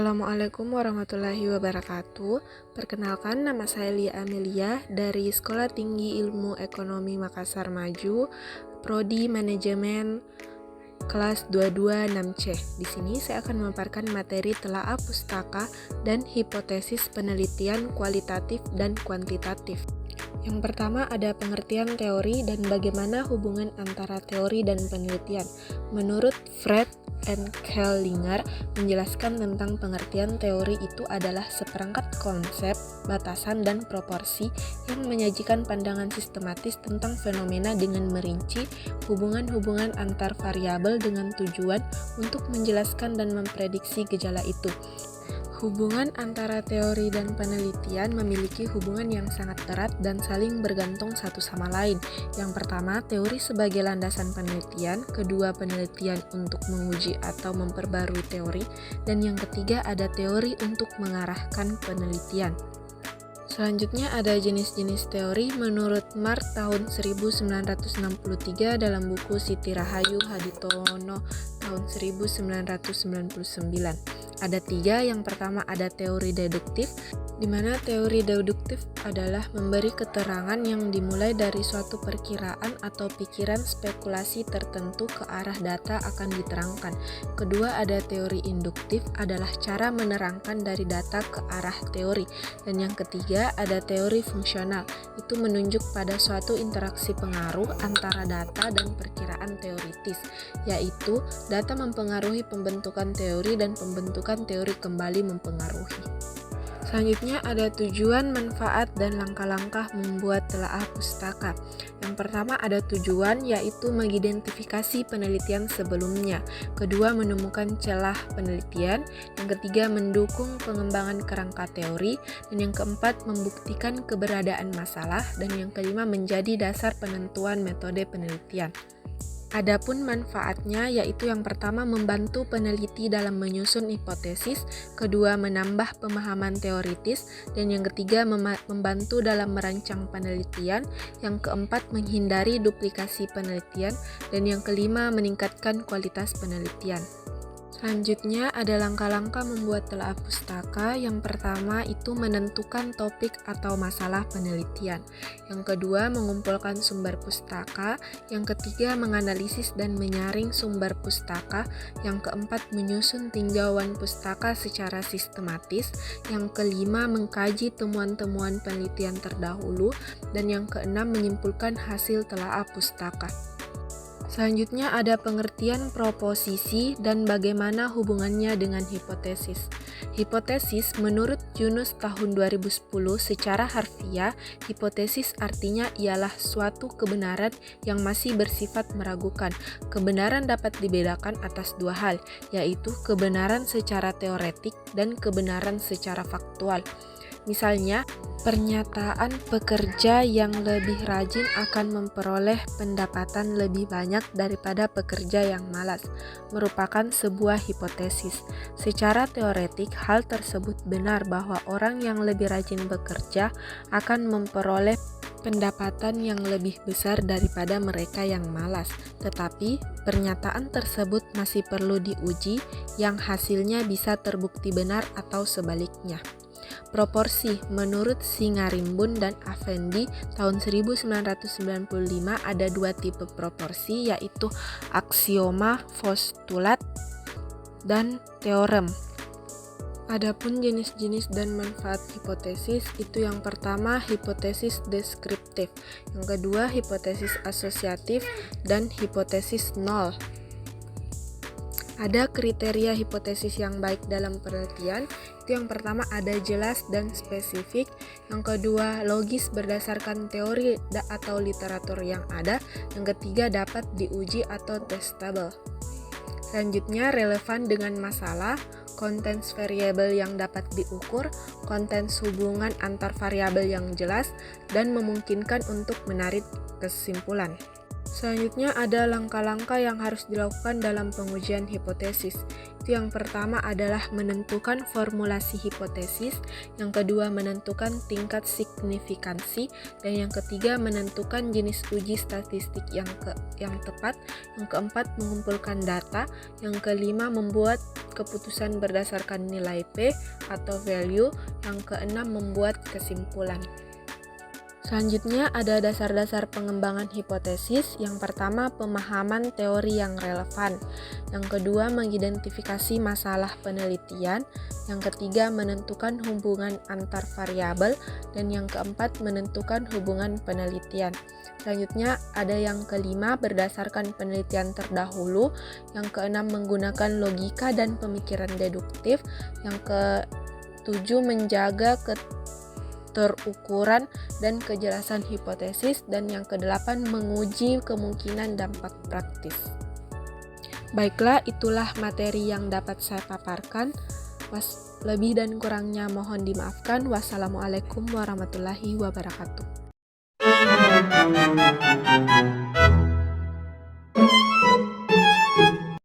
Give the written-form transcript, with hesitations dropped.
Assalamualaikum warahmatullahi wabarakatuh. Perkenalkan, nama saya Lia Amelia dari Sekolah Tinggi Ilmu Ekonomi Makassar Maju, Prodi Manajemen kelas 226C. Di sini saya akan memaparkan materi telaah pustaka dan hipotesis penelitian kualitatif dan kuantitatif. Yang pertama ada pengertian teori dan bagaimana hubungan antara teori dan penelitian. Menurut Fred and Kellinger menjelaskan tentang pengertian teori itu adalah seperangkat konsep, batasan, dan proporsi yang menyajikan pandangan sistematis tentang fenomena dengan merinci hubungan-hubungan antar variabel dengan tujuan untuk menjelaskan dan memprediksi gejala itu. Hubungan antara teori dan penelitian memiliki hubungan yang sangat erat dan saling bergantung satu sama lain. Yang pertama, teori sebagai landasan penelitian, kedua, penelitian untuk menguji atau memperbarui teori, dan yang ketiga ada teori untuk mengarahkan penelitian. Selanjutnya ada jenis-jenis teori menurut Mark tahun 1963 dalam buku Siti Rahayu Haditono tahun 1999. Ada tiga. Yang pertama ada teori deduktif, di mana teori deduktif adalah memberi keterangan yang dimulai dari suatu perkiraan atau pikiran spekulasi tertentu ke arah data akan diterangkan. Kedua ada teori induktif, adalah cara menerangkan dari data ke arah teori. Dan yang ketiga ada teori fungsional, itu menunjuk pada suatu interaksi pengaruh antara data dan perkiraan teoritis, yaitu data mempengaruhi pembentukan teori dan pembentukan teori kembali mempengaruhi. Selanjutnya ada tujuan, manfaat, dan langkah-langkah membuat telaah pustaka. Yang pertama ada tujuan, yaitu mengidentifikasi penelitian sebelumnya. Kedua, menemukan celah penelitian. Yang ketiga, mendukung pengembangan kerangka teori. Dan yang keempat, membuktikan keberadaan masalah. Dan yang kelima, menjadi dasar penentuan metode penelitian. Adapun manfaatnya yaitu yang pertama membantu peneliti dalam menyusun hipotesis, kedua menambah pemahaman teoritis, dan yang ketiga membantu dalam merancang penelitian, yang keempat menghindari duplikasi penelitian, dan yang kelima meningkatkan kualitas penelitian. Selanjutnya ada langkah-langkah membuat telaah pustaka. Yang pertama itu menentukan topik atau masalah penelitian. Yang kedua mengumpulkan sumber pustaka. Yang ketiga menganalisis dan menyaring sumber pustaka. Yang keempat menyusun tinjauan pustaka secara sistematis. Yang kelima mengkaji temuan-temuan penelitian terdahulu. Dan yang keenam menyimpulkan hasil telaah pustaka. Selanjutnya ada pengertian proposisi dan bagaimana hubungannya dengan hipotesis. Hipotesis menurut Yunus tahun 2010 secara harfiah, hipotesis artinya ialah suatu kebenaran yang masih bersifat meragukan. Kebenaran dapat dibedakan atas dua hal, yaitu kebenaran secara teoretik dan kebenaran secara faktual. Misalnya, pernyataan pekerja yang lebih rajin akan memperoleh pendapatan lebih banyak daripada pekerja yang malas, merupakan sebuah hipotesis. Secara teoretik, hal tersebut benar bahwa orang yang lebih rajin bekerja akan memperoleh pendapatan yang lebih besar daripada mereka yang malas. Tetapi, pernyataan tersebut masih perlu diuji yang hasilnya bisa terbukti benar atau sebaliknya. Proporsi menurut Singarimbun dan Afendi tahun 1995 ada dua tipe proporsi, yaitu aksioma, postulat, dan teorem. Adapun jenis-jenis dan manfaat hipotesis itu yang pertama hipotesis deskriptif, yang kedua hipotesis asosiatif, dan hipotesis nol. Ada kriteria hipotesis yang baik dalam penelitian. Itu yang pertama ada jelas dan spesifik, yang kedua logis berdasarkan teori atau literatur yang ada, yang ketiga dapat diuji atau testable. Selanjutnya relevan dengan masalah, kontens variabel yang dapat diukur, kontens hubungan antar variabel yang jelas, dan memungkinkan untuk menarik kesimpulan. Selanjutnya ada langkah-langkah yang harus dilakukan dalam pengujian hipotesis. Itu yang pertama adalah menentukan formulasi hipotesis, yang kedua menentukan tingkat signifikansi, dan yang ketiga menentukan jenis uji statistik yang tepat, yang keempat mengumpulkan data, yang kelima membuat keputusan berdasarkan nilai P atau value, yang keenam membuat kesimpulan. Selanjutnya ada dasar-dasar pengembangan hipotesis. Yang pertama, pemahaman teori yang relevan. Yang kedua, mengidentifikasi masalah penelitian. Yang ketiga, menentukan hubungan antar variabel. Dan yang keempat, menentukan hubungan penelitian. Selanjutnya ada yang kelima, berdasarkan penelitian terdahulu. Yang keenam, menggunakan logika dan pemikiran deduktif. Yang ketujuh, menjaga terukuran dan kejelasan hipotesis, dan yang kedelapan menguji kemungkinan dampak praktis. Baiklah, itulah materi yang dapat saya paparkan. Lebih dan kurangnya mohon dimaafkan. Wassalamualaikum warahmatullahi wabarakatuh.